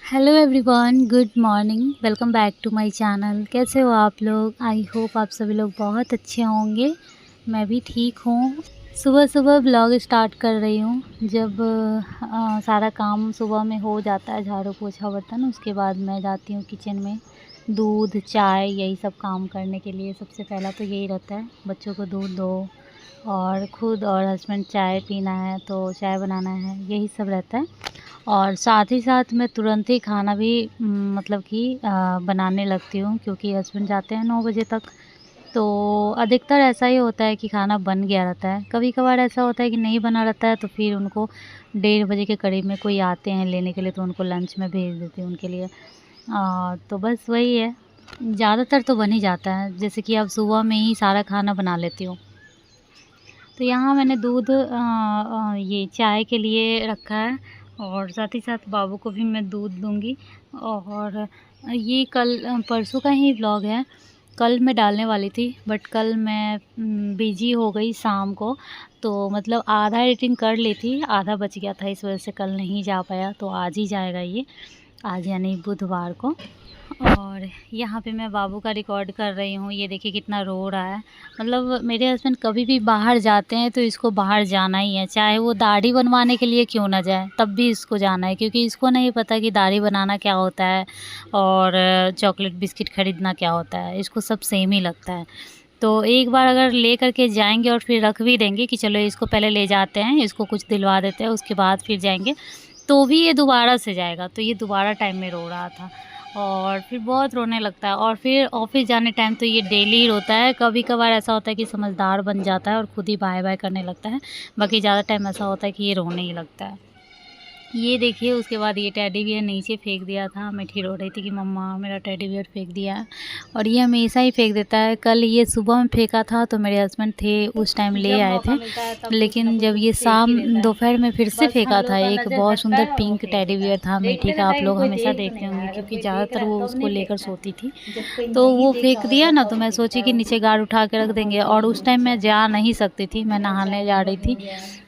Hello everyone, good morning. Welcome back to my channel. कैसे हो आप लोग? आई होप आप सभी लोग बहुत अच्छे होंगे। मैं भी ठीक हूँ। सुबह सुबह ब्लॉग स्टार्ट कर रही हूँ। जब सारा काम सुबह में हो जाता है, झाड़ू पोछा बर्तन, उसके बाद मैं जाती हूँ किचन में दूध चाय यही सब काम करने के लिए। सबसे पहला तो यही रहता है, बच्चों को दूध दो और ख़ुद और हस्बैंड चाय पीना है तो चाय बनाना है, यही सब रहता है। और साथ ही साथ मैं तुरंत ही खाना भी मतलब कि बनाने लगती हूँ, क्योंकि हस्बैंड जाते हैं 9 बजे तक। तो अधिकतर ऐसा ही होता है कि खाना बन गया रहता है। कभी-कभार ऐसा होता है कि नहीं बना रहता है, तो फिर उनको 1:30 बजे के करीब में कोई आते हैं लेने के लिए, तो उनको लंच में भेज देती हूँ उनके लिए। तो बस वही है, ज़्यादातर तो बन ही जाता है। जैसे कि अब सुबह में ही सारा खाना बना लेती हूँ। तो यहाँ मैंने दूध ये चाय के लिए रखा है, और साथ ही साथ बाबू को भी मैं दूध दूँगी। और ये कल परसों का ही व्लॉग है। कल मैं डालने वाली थी, बट कल मैं बिज़ी हो गई शाम को। तो मतलब आधा एडिटिंग कर ली थी, आधा बच गया था, इस वजह से कल नहीं जा पाया। तो आज ही जाएगा ये, आज यानी बुधवार को। और यहाँ पे मैं बाबू का रिकॉर्ड कर रही हूँ। ये देखिए कितना रो रहा है। मतलब मेरे हस्बैंड कभी भी बाहर जाते हैं तो इसको बाहर जाना ही है, चाहे वो दाढ़ी बनवाने के लिए क्यों ना जाए, तब भी इसको जाना है। क्योंकि इसको नहीं पता कि दाढ़ी बनाना क्या होता है और चॉकलेट बिस्किट ख़रीदना क्या होता है। इसको सब सेम ही लगता है। तो एक बार अगर ले करके जाएंगे और फिर रख भी देंगे कि चलो इसको पहले ले जाते हैं, इसको कुछ दिलवा देते हैं, उसके बाद फिर जाएंगे, तो भी ये दोबारा से जाएगा। तो ये दोबारा टाइम में रो रहा था और फिर बहुत रोने लगता है। और फिर ऑफ़िस जाने टाइम तो ये डेली ही रोता है। कभी-कभार ऐसा होता है कि समझदार बन जाता है और खुद ही बाय-बाय करने लगता है। बाकी ज़्यादा टाइम ऐसा होता है कि ये रोने ही लगता है। ये देखिए, उसके बाद ये टेडी बियर नीचे फेंक दिया था। मिठी रो रही थी कि मम्मा मेरा टेडी बियर फेंक दिया है, और ये हमेशा ही फेंक देता है। कल ये सुबह में फेंका था तो मेरे हस्बैंड थे उस टाइम, ले आए थे। लेकिन जब ये शाम दोपहर में फिर से फेंका था, एक बहुत सुंदर पिंक टेडी बियर था मिठी का। आप लोग हमेशा देखते होंगे क्योंकि ज़्यादातर वो उसको लेकर सोती थी। तो वो फेंक दिया ना, तो मैं सोची कि नीचे गाड़ उठा के रख देंगे। और उस टाइम मैं जा नहीं सकती थी, मैं नहाने जा रही थी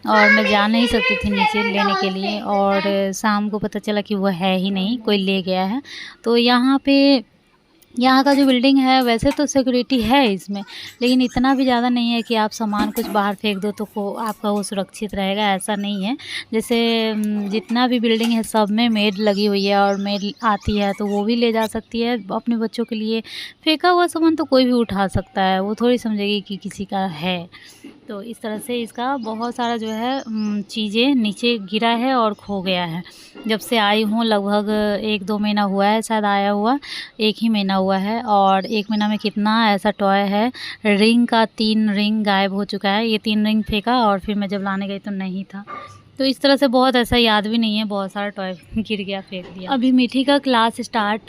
और मैं जा नहीं सकती थी नीचे लेने के लिए। और शाम को पता चला कि वो है ही नहीं, कोई ले गया है। तो यहाँ का जो बिल्डिंग है, वैसे तो सिक्योरिटी है इसमें, लेकिन इतना भी ज़्यादा नहीं है कि आप सामान कुछ बाहर फेंक दो तो आपका वो सुरक्षित रहेगा, ऐसा नहीं है। जैसे जितना भी बिल्डिंग है सब में मेड लगी हुई है, और मेड आती है तो वो भी ले जा सकती है अपने बच्चों के लिए। फेंका हुआ सामान तो कोई भी उठा सकता है, वो थोड़ी समझेगी कि किसी का है। तो इस तरह से इसका बहुत सारा जो है चीज़ें नीचे गिरा है और खो गया है। जब से आई हूँ लगभग 1-2 महीना हुआ है शायद आया हुआ, 1 ही महीना हुआ है। और 1 महीना में कितना ऐसा टॉय है। रिंग का 3 रिंग गायब हो चुका है। ये 3 रिंग फेंका और फिर मैं जब लाने गई तो नहीं था। तो इस तरह से बहुत ऐसा याद भी नहीं है, बहुत सारा टॉय गिर गया, फेंक दिया। अभी मीठी का क्लास स्टार्ट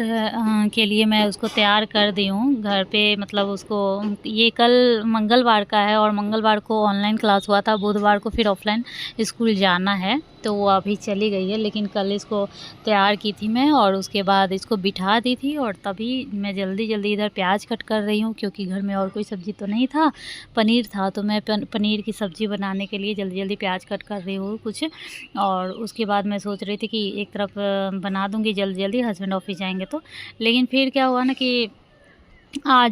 के लिए मैं उसको तैयार कर दी हूँ घर पे। मतलब उसको, ये कल मंगलवार का है और मंगलवार को ऑनलाइन क्लास हुआ था, बुधवार को फिर ऑफलाइन स्कूल जाना है। तो वो अभी चली गई है, लेकिन कल इसको तैयार की थी मैं और उसके बाद इसको बिठा दी थी। और तभी मैं जल्दी जल्दी इधर प्याज कट कर रही हूँ, क्योंकि घर में और कोई सब्ज़ी तो नहीं था, पनीर था। तो मैं पनीर की सब्ज़ी बनाने के लिए जल्दी जल्दी प्याज कट कर रही हूँ कुछ। और उसके बाद मैं सोच रही थी कि एक तरफ बना दूँगी जल्दी जल्दी, हस्बैंड ऑफिस जाएंगे तो। लेकिन फिर क्या हुआ ना कि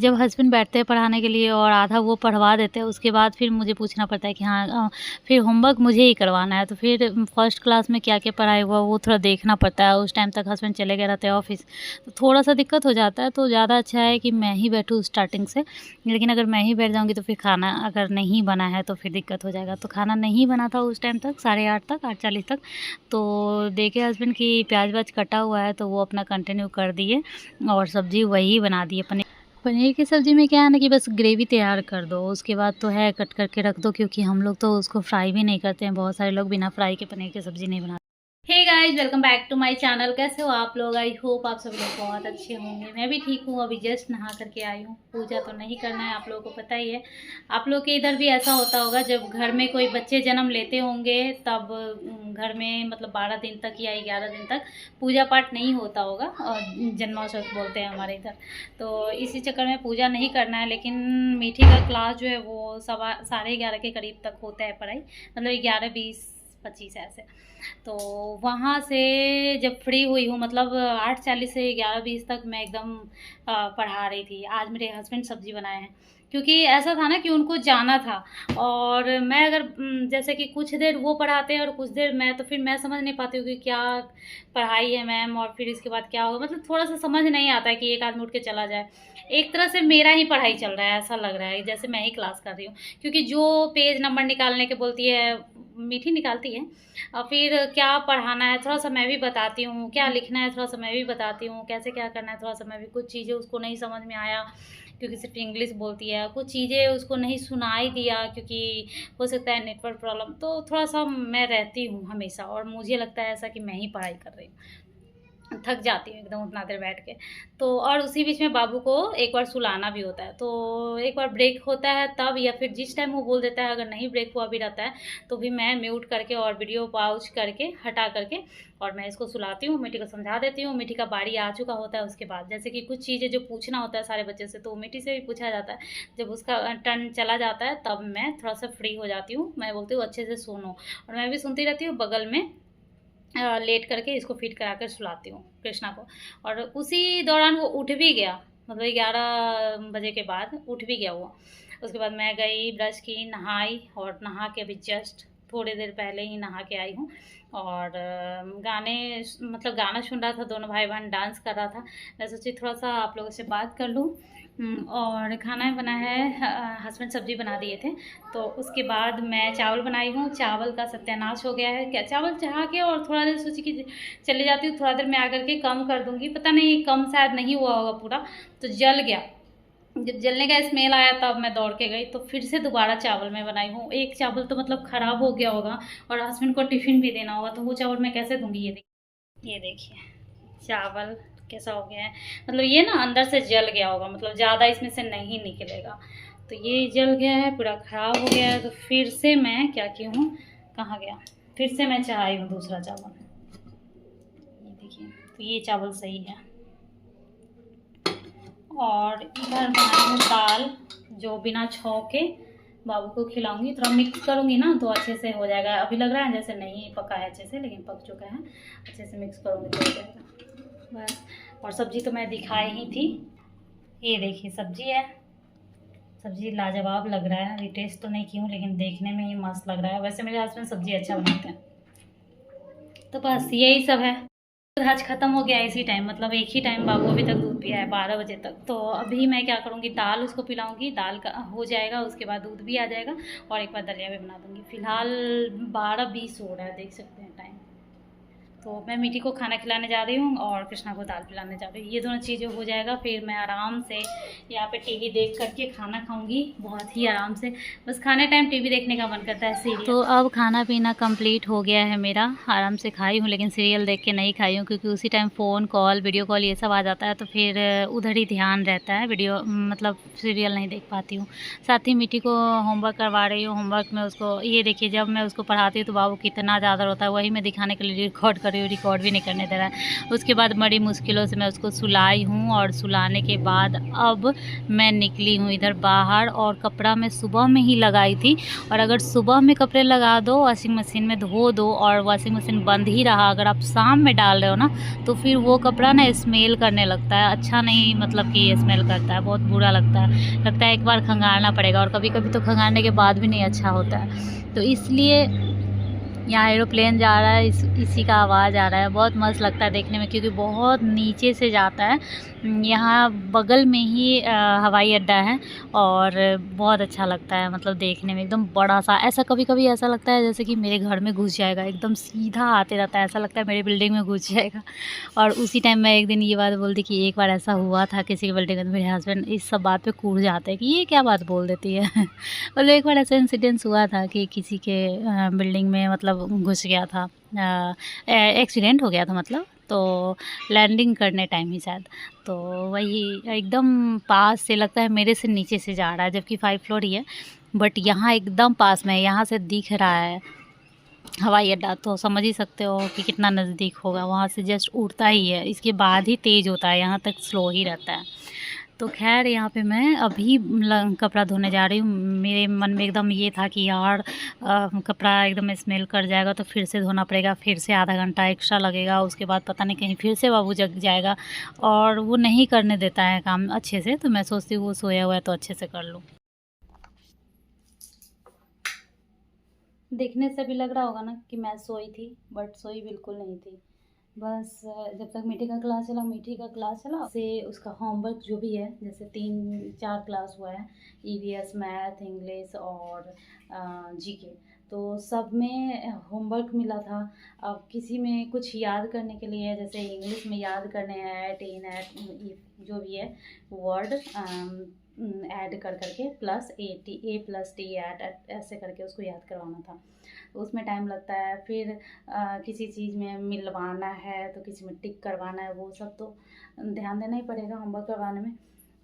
जब हस्बैंड बैठते हैं पढ़ाने के लिए और आधा वो पढ़वा देते हैं, उसके बाद फिर मुझे पूछना पड़ता है कि हाँ फिर होमवर्क मुझे ही करवाना है। तो फिर फर्स्ट क्लास में क्या क्या पढ़ाई हुआ वो थोड़ा देखना पड़ता है। उस टाइम तक हस्बैंड चले गए रहते हैं ऑफिस, तो थोड़ा सा दिक्कत हो जाता है। तो ज़्यादा अच्छा है कि मैं ही बैठूँ स्टार्टिंग से। लेकिन अगर मैं ही बैठ जाऊँगी तो फिर खाना अगर नहीं बना है तो फिर दिक्कत हो जाएगा। तो खाना नहीं बना था उस टाइम तक, 8:30 तक, 8:40 तक। तो देखे हस्बैंड की प्याज व्याज कटा हुआ है, तो वो अपना कंटिन्यू कर दिए और सब्ज़ी वही बना दी है। पनीर की सब्ज़ी में क्या है ना कि बस ग्रेवी तैयार कर दो, उसके बाद तो है कट करके रख दो। क्योंकि हम लोग तो उसको फ्राई भी नहीं करते हैं, बहुत सारे लोग बिना फ्राई के पनीर की सब्ज़ी नहीं बनाते। Hey guys, welcome back to my channel. कैसे हो आप लोग? आई होप आप सभी लोग बहुत अच्छे होंगे। मैं भी ठीक हूँ, अभी जस्ट नहा करके आई हूँ। पूजा तो नहीं करना है, आप लोगों को पता ही है। आप लोग के इधर भी ऐसा होता होगा, जब घर में कोई बच्चे जन्म लेते होंगे तब घर में मतलब 12 दिन तक या 11 दिन तक पूजा पाठ नहीं होता होगा, और जन्मोत्सव बोलते हैं हमारे इधर। तो इसी चक्कर में पूजा नहीं करना है। लेकिन मीठी का क्लास जो है वो 11:15 के करीब तक होता है पढ़ाई, मतलब 11:20 25 ऐसे। तो वहाँ से जब फ्री हुई हूँ, मतलब 8:40 से 11:20 तक मैं एकदम पढ़ा रही थी। आज मेरे हस्बैंड सब्ज़ी बनाए हैं, क्योंकि ऐसा था ना कि उनको जाना था, और मैं अगर जैसे कि कुछ देर वो पढ़ाते हैं और कुछ देर मैं, तो फिर मैं समझ नहीं पाती हूँ कि क्या पढ़ाई है मैम और फिर इसके बाद क्या होगा, मतलब थोड़ा-सा समझ नहीं आता है कि एक आदमी उठ के चला जाए। एक तरह से मेरा ही पढ़ाई चल रहा है, ऐसा लग रहा है जैसे मैं ही क्लास कर रही हूँ, क्योंकि जो पेज नंबर निकालने के बोलती है, मीठी निकालती है, और फिर क्या पढ़ाना है थोड़ा-सा मैं भी बताती हूँ, क्या लिखना है थोड़ा-सा मैं भी बताती हूँ, कैसे क्या करना है थोड़ा-सा मैं भी, कुछ चीज़ें उसको नहीं समझ में आया क्योंकि सिर्फ़ इंग्लिश बोलती है, कुछ चीज़ें उसको नहीं सुनाई दिया क्योंकि हो सकता है नेटवर्क प्रॉब्लम, तो थोड़ा-सा मैं रहती हूँ हमेशा, और मुझे लगता है ऐसा कि मैं ही पढ़ाई कर रही हूँ। थक जाती हूँ एकदम उतना देर बैठ के। तो और उसी बीच में बाबू को एक बार सुलाना भी होता है, तो एक बार ब्रेक होता है तब, या फिर जिस टाइम वो बोल देता है, अगर नहीं ब्रेक हुआ भी रहता है, तो भी मैं म्यूट करके और वीडियो पॉज़ करके, हटा करके, और मैं इसको सुलाती हूँ, मिट्टी को समझा देती हूँ। मिट्टी का बारी आ चुका होता है उसके बाद, जैसे कि कुछ चीज़ें जो पूछना होता है सारे बच्चे से, तो मिट्टी से भी पूछा जाता है। जब उसका टर्न चला जाता है, तब मैं थोड़ा-सा फ्री हो जाती हूँ। मैं बोलती हूँ अच्छे से सुनो, और मैं भी सुनती रहती हूँ बगल में, लेट करके इसको फ़ीड करा कर सुलाती हूँ कृष्णा को। और उसी दौरान वो उठ भी गया, मतलब 11 बजे के बाद उठ भी गया वो। उसके बाद मैं गई, ब्रश की, नहाई, और नहा के अभी जस्ट थोड़ी देर पहले ही नहा के आई हूँ। और मतलब गाना सुन रहा था, दोनों भाई-बहन डांस कर रहा था। मैं सोची थोड़ा-सा आप लोगों से बात कर लूँ। और खाना में बना है, हस्बैंड सब्ज़ी बना दिए थे, तो उसके बाद मैं चावल बनाई हूँ। चावल का सत्यानाश हो गया है, क्या चावल चढ़ा के और थोड़ा देर सोची कि चली जाती हूँ, थोड़ा देर में आकर के कम कर दूँगी, पता नहीं कम शायद नहीं हुआ होगा पूरा, तो जल गया। जब जलने का स्मेल आया तब मैं दौड़ के गई, तो फिर से दोबारा चावल मैं बनाई हूँ। एक चावल तो मतलब ख़राब हो गया होगा, और हस्बैंड को टिफ़िन भी देना होगा, तो वो चावल मैं कैसे दूँगी? ये देखिए चावल कैसा हो गया है, मतलब ये ना अंदर से जल गया होगा, मतलब ज़्यादा इसमें से नहीं निकलेगा, तो ये जल गया है, पूरा ख़राब हो गया है। तो फिर से मैं क्या की हूँ, कहाँ गया, फिर से मैं चढ़ाई हूँ दूसरा चावल। ये देखिए, तो ये चावल सही है। और इधर बनाई हूँ दाल, जो बिना छौके बाबू को खिलाऊंगी। थोड़ा मिक्स करूँगी ना तो अच्छे से हो जाएगा। अभी लग रहा है जैसे नहीं पका है अच्छे से, लेकिन पक चुका है। अच्छे से मिक्स करूँगी तो हो जाएगा बस। और सब्ज़ी तो मैं दिखाई ही थी, ये देखिए सब्ज़ी है। सब्ज़ी लाजवाब लग रहा है, अभी टेस्ट तो नहीं की हूँ, लेकिन देखने में ही मस्त लग रहा है। वैसे मेरे हस्बैंड सब्ज़ी अच्छा बनाते हैं। तो बस यही सब है। दूध आज ख़त्म हो गया इसी टाइम, मतलब एक ही टाइम बाबू अभी तक दूध पिया है, 12 बजे तक। तो अभी मैं क्या करूँगी, दाल उसको पिलाऊँगी, दाल का हो जाएगा, उसके बाद दूध भी आ जाएगा, और एक बार दलिया भी बना दूँगी। फ़िलहाल 12:20 हो रहा है, देख सकते हैं टाइम। तो मैं मीठी को खाना खिलाने जा रही हूँ और कृष्णा को दाल पिलाने जा रही हूँ। ये दोनों चीज़ें हो जाएगा, फिर मैं आराम से यहाँ पे टीवी देख करके खाना खाऊंगी, बहुत ही आराम से। बस खाने टाइम टीवी देखने का मन करता है, सीरियल। तो अब खाना पीना कंप्लीट हो गया है मेरा, आराम से खाई हूँ, लेकिन सीरियल देख के नहीं खाई हूँ, क्योंकि उसी time phone call, video call ये सब आ जाता है, तो फिर उधर ही ध्यान रहता है, वीडियो मतलब सीरियल नहीं देख पाती हूँ। साथ ही मीठी को होमवर्क करवा रही हूँ। होमवर्क में उसको, ये देखिए जब मैं उसको पढ़ाती हूँ तो बाबू कितना ज़्यादा रोता है, वही मैं दिखाने के लिए रिकॉर्ड कर रही हूँ, रिकॉर्ड भी नहीं करने दे रहा है। उसके बाद बड़ी मुश्किलों से मैं उसको सुलाई हूँ, और सुलाने के बाद अब मैं निकली हूँ इधर बाहर। और कपड़ा मैं सुबह में ही लगाई थी, और अगर सुबह में कपड़े लगा दो, वॉशिंग मशीन में धो दो, और वॉशिंग मशीन बंद ही रहा, अगर आप शाम में डाल रहे हो ना, तो फिर वो कपड़ा ना स्मेल करने लगता है, अच्छा नहीं, मतलब कि स्मेल करता है, बहुत बुरा लगता है एक बार खंगालना पड़ेगा, और कभी कभी तो खंगालने के बाद भी नहीं अच्छा होता है। तो इसलिए यहाँ एरोप्लेन जा रहा है, इसी का आवाज़ आ रहा है, बहुत मस्त लगता है देखने में, क्योंकि बहुत नीचे से जाता है। यहाँ बगल में ही हवाई अड्डा है, और बहुत अच्छा लगता है, मतलब देखने में एकदम बड़ा सा, ऐसा कभी कभी ऐसा लगता है जैसे कि मेरे घर में घुस जाएगा, एकदम सीधा आते रहता है, ऐसा लगता है मेरे बिल्डिंग में घुस जाएगा। और उसी टाइम मैं एक दिन ये बात बोल दी कि एक बार ऐसा हुआ था किसी के बिल्डिंग में, मेरे हस्बैंड इस सब बात पे कूद जाते हैं कि ये क्या बात बोल देती है। मतलब एक बार ऐसा इंसिडेंस हुआ था कि किसी के बिल्डिंग में मतलब घुस गया था, एक्सीडेंट हो गया था, मतलब तो लैंडिंग करने टाइम ही शायद, तो वही एकदम पास से लगता है मेरे से नीचे से जा रहा है, जबकि 5 फ्लोर ही है, बट यहाँ एकदम पास में, यहाँ से दिख रहा है हवाई अड्डा, तो समझ ही सकते हो कि कितना नज़दीक होगा। वहाँ से जस्ट उड़ता ही है, इसके बाद ही तेज़ होता है, यहाँ तक स्लो ही रहता है। तो ख़ैर यहाँ पे मैं अभी कपड़ा धोने जा रही हूँ। मेरे मन में एकदम ये था कि यार कपड़ा एकदम स्मेल कर जाएगा तो फिर से धोना पड़ेगा, फिर से आधा घंटा एक्स्ट्रा लगेगा, उसके बाद पता नहीं कहीं फिर से बाबू जग जाएगा और वो नहीं करने देता है काम अच्छे से। तो मैं सोचती हूँ वो सोया हुआ है तो अच्छे से कर लूँ। देखने से भी लग रहा होगा ना कि मैं सोई थी, बट सोई बिल्कुल नहीं थी। बस जब तक मीठी का क्लास चला से उसका होमवर्क जो भी है, जैसे 3-4 क्लास हुआ है, ईवीएस, मैथ, इंग्लिश और जीके। तो सब में होमवर्क मिला था। अब किसी में कुछ याद करने के लिए, जैसे इंग्लिश में याद करने हैं टेन ऐड जो भी है वर्ड ऐड कर करके प्लस ए प्लस टी ऐड ऐसे करके उसको याद करवाना था। उसमें टाइम लगता है। फिर किसी चीज़ में मिलवाना है तो किसी में टिक करवाना है, वो सब तो ध्यान देना ही पड़ेगा होमवर्क करवाने में।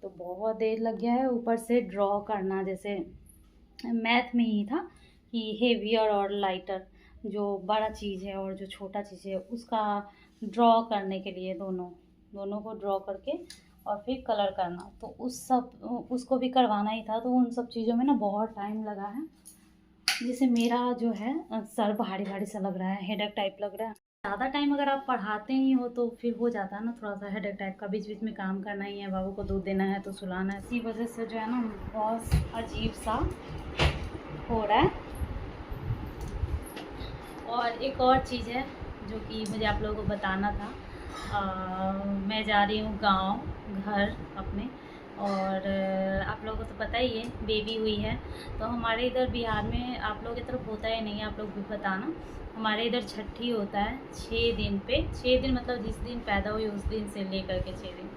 तो बहुत देर लग गया है। ऊपर से ड्रॉ करना, जैसे मैथ में ही था कि हेवियर और लाइटर, जो बड़ा चीज़ है और जो छोटा चीज़ है उसका ड्रॉ करने के लिए दोनों को ड्रॉ करके और फिर कलर करना, तो उसको भी करवाना ही था। तो उन सब चीज़ों में ना बहुत टाइम लगा है, जैसे मेरा जो है सर भारी भारी सा लग रहा है, हेडेक टाइप लग रहा है। ज़्यादा टाइम अगर आप पढ़ाते ही हो तो फिर हो जाता है ना थोड़ा सा हेडेक टाइप का। बीच बीच में काम करना ही है, बाबू को दूध देना है तो सुलाना है, इसी वजह से जो है ना बहुत अजीब सा हो रहा है। और एक और चीज़ है जो कि मुझे आप लोगों को बताना था। मैं जा रही हूँ गांव घर अपने, और आप लोगों को तो पता ही है बेबी हुई है। तो हमारे इधर बिहार में, आप लोगों की तरफ होता है नहीं, आप लोग भी बताना। हमारे इधर छठी होता है 6 दिन पे। 6 दिन मतलब जिस दिन पैदा हुई उस दिन से लेकर के 6 दिन।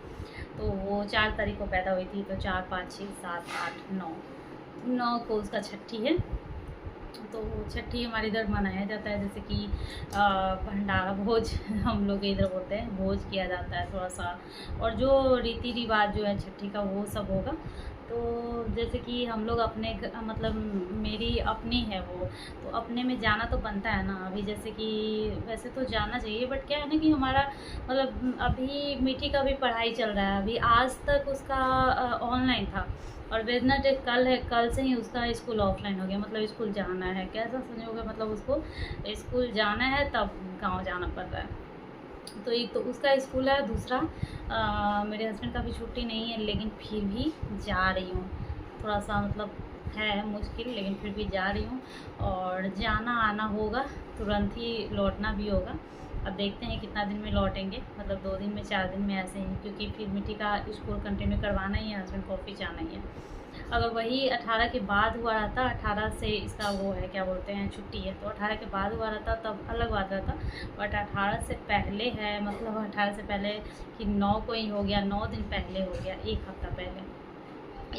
तो वो 4 तारीख को पैदा हुई थी, तो 4, 5, 6, 7, 8, 9 को उसका छठी है। तो छठी हमारे इधर मनाया जाता है, जैसे कि भंडारा भोज हम लोग इधर बोलते हैं, भोज किया जाता है थोड़ा सा। और जो रीति रिवाज जो है छठी का वो सब होगा। तो जैसे कि हम लोग अपने मतलब मेरी अपनी है वो, तो अपने में जाना तो बनता है ना। अभी जैसे कि वैसे तो जाना चाहिए, बट क्या है ना कि हमारा मतलब अभी मीठी का भी पढ़ाई चल रहा है। अभी आज तक उसका ऑनलाइन था और वेडनेसडे कल है, कल से ही उसका स्कूल ऑफलाइन हो गया। मतलब स्कूल जाना है, कैसा संयोग है, मतलब उसको स्कूल जाना है तब गांव जाना पड़ रहा है। तो एक तो उसका स्कूल है, दूसरा मेरे हस्बैंड का भी छुट्टी नहीं है, लेकिन फिर भी जा रही हूँ। थोड़ा सा मतलब है मुश्किल, लेकिन फिर भी जा रही हूँ। और जाना आना होगा, तुरंत ही लौटना भी होगा। अब देखते हैं कितना दिन में लौटेंगे, मतलब 2 दिन में 4 दिन में ऐसे ही, क्योंकि फिर मिट्टी का स्कूल कंटिन्यू करवाना ही है, हस्बैंड को ऑफिस जाना ही है। अगर वही 18 के बाद हुआ रहता, 18 से इसका वो है क्या बोलते हैं छुट्टी है, तो 18 के बाद हुआ रहता तब अलग बात रहता। बट 18 से पहले है, मतलब 18 से पहले कि 9 को ही हो गया, 9 दिन पहले हो गया, 1 हफ़्ता पहले।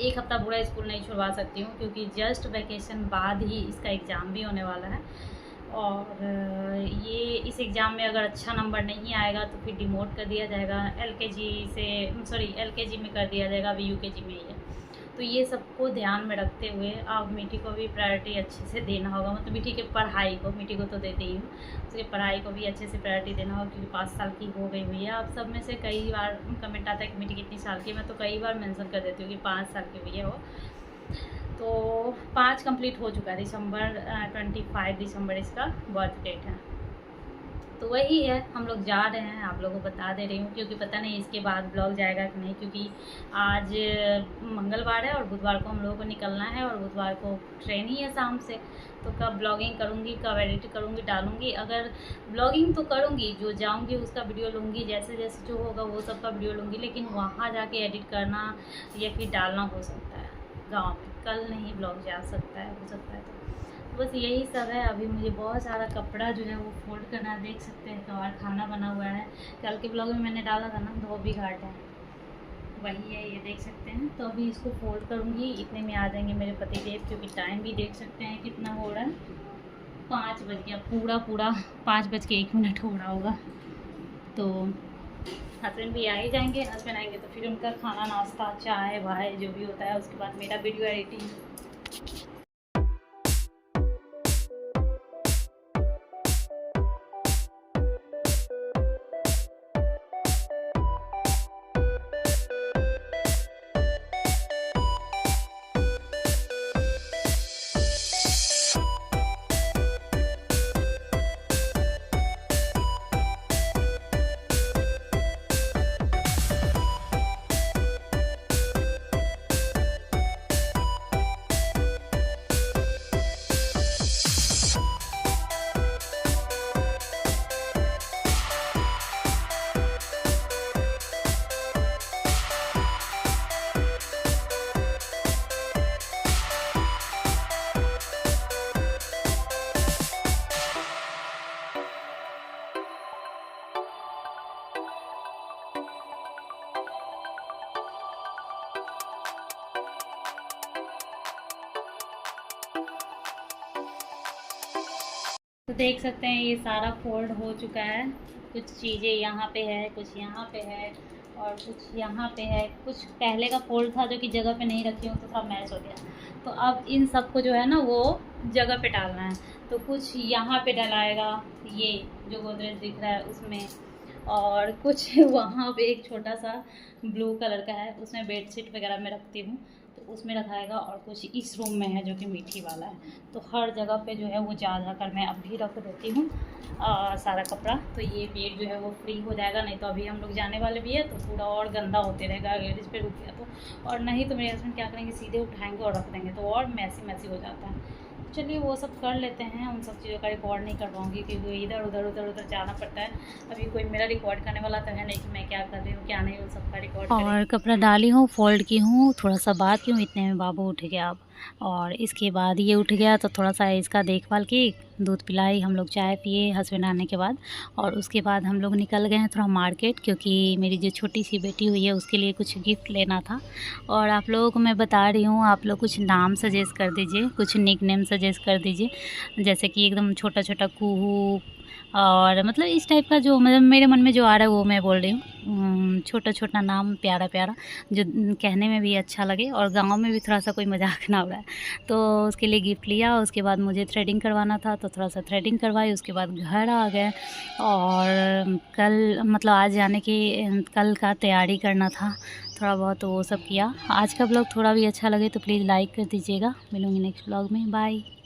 1 हफ़्ता पूरा स्कूल नहीं छुड़वा सकती हूँ, क्योंकि जस्ट वैकेशन बाद ही इसका एग्ज़ाम भी होने वाला है। और ये इस एग्ज़ाम में अगर अच्छा नंबर नहीं आएगा तो फिर डिमोट कर दिया जाएगा, एलकेजी में कर दिया जाएगा, अभी यूकेजी में ही है। तो ये सबको ध्यान में रखते हुए अब मीठी को भी प्रायोरिटी अच्छे से देना होगा। मतलब मीठी के पढ़ाई को, मीठी को तो देते ही हूँ, उसकी पढ़ाई को भी अच्छे से प्रायोरिटी देना होगा, क्योंकि 5 साल की हो गई हुई है। आप सब में से कई बार कमेंट आता है कि मीठी कितनी साल की है, मैं तो कई बार मेंशन कर देती हूँ कि 5 साल की हुई है वो। तो 5 कंप्लीट हो चुका है, 25 दिसंबर इसका बर्थ डेट है। तो वही है, हम लोग जा रहे हैं, आप लोगों को बता दे रही हूँ, क्योंकि पता नहीं इसके बाद ब्लॉग जाएगा कि नहीं, क्योंकि आज मंगलवार है और बुधवार को हम लोगों को निकलना है, और बुधवार को ट्रेन ही है शाम से। तो कब ब्लॉगिंग करूँगी, कब एडिट करूँगी, डालूँगी। अगर ब्लॉगिंग तो करूँगी, जो जाऊँगी उसका वीडियो लूँगी, जैसे जैसे जो होगा वो सब का वीडियो लूँगी, लेकिन वहाँ जाके एडिट करना या फिर डालना हो सकता है गाँव में, कल नहीं ब्लॉग जा सकता है, हो सकता है। तो बस यही सब है। अभी मुझे बहुत सारा कपड़ा जो है वो फोल्ड करना है, देख सकते हैं कबाड़ खाना बना हुआ है। कल के ब्लॉग में मैंने डाला था ना धोबी घाट है, वही है, ये देख सकते हैं। तो अभी इसको फोल्ड करूँगी, इतने में आ जाएंगे मेरे पतिदेव, क्योंकि टाइम भी देख सकते हैं कितना हो रहा है, 5 बज गया, पूरा 5:01 हो रहा होगा। तो हस्बैंड भी आ ही जाएंगे, हस्बैंड आएंगे तो फिर उनका खाना नाश्ता चाय वाय जो भी होता है, उसके बाद मेरा वीडियो एडिटिंग। देख सकते हैं ये सारा फोल्ड हो चुका है। कुछ चीज़ें यहाँ पे है, कुछ यहाँ पे है और कुछ यहाँ पे है। कुछ पहले का फोल्ड था जो कि जगह पे नहीं रखी हूँ तो थोड़ा मैच हो गया। तो अब इन सबको जो है ना वो जगह पे डालना है। तो कुछ यहाँ पे डलाएगा, ये जो गोदरेज दिख रहा है उसमें, और कुछ वहाँ पे एक छोटा सा ब्लू कलर का है, उसमें बेडशीट वगैरह में रखती हूँ तो उसमें रखाएगा। और कुछ इस रूम में है जो कि मीठी वाला है। तो हर जगह पे जो है वो जा कर मैं अभी रख देती हूँ सारा कपड़ा। तो ये बेड जो है वो फ्री हो जाएगा, नहीं तो अभी हम लोग जाने वाले भी है तो पूरा और गंदा होते रहेगा अगर इस पर रुक गया तो। और नहीं तो मेरे हस्बैंड क्या करेंगे, सीधे उठाएंगे और रख देंगे तो और मैसी मैसी हो जाता है। चलिए वो सब कर लेते हैं, उन सब चीज़ों का रिकॉर्ड नहीं कर पाऊँगी क्योंकि इधर उधर जाना पड़ता है। अभी कोई मेरा रिकॉर्ड करने वाला तो है नहीं कि मैं क्या कर रही हूँ क्या नहीं, उन सब का रिकॉर्ड और कपड़ा डाली हूँ, फोल्ड की हूँ, थोड़ा सा बात की हूँ, इतने में बाबू उठ गया अब। और इसके बाद ये उठ गया तो थोड़ा सा इसका देखभाल की, दूध पिलाई, हम लोग चाय पिए हस्बैंड आने के बाद। और उसके बाद हम लोग निकल गए हैं थोड़ा मार्केट, क्योंकि मेरी जो छोटी सी बेटी हुई है उसके लिए कुछ गिफ्ट लेना था। और आप लोगों को मैं बता रही हूँ, आप लोग कुछ नाम सजेस्ट कर दीजिए, कुछ निक नेम सजेस्ट कर दीजिए, जैसे कि एकदम छोटा छोटा कुहू, और मतलब इस टाइप का जो मतलब मेरे मन में जो आ रहा है वो मैं बोल रही हूँ। छोटा छोटा नाम प्यारा प्यारा जो कहने में भी अच्छा लगे और गांव में भी थोड़ा सा कोई मजाक ना उड़ाए। तो उसके लिए गिफ्ट लिया। उसके बाद मुझे थ्रेडिंग करवाना था तो थोड़ा सा थ्रेडिंग करवाई। उसके बाद घर आ गए और कल मतलब आज जाने की कल का तैयारी करना था थोड़ा बहुत, तो वो सब किया। आज का ब्लॉग थोड़ा भी अच्छा लगे तो प्लीज़ लाइक कर दीजिएगा। मिलूँगी नेक्स्ट ब्लॉग में, बाय।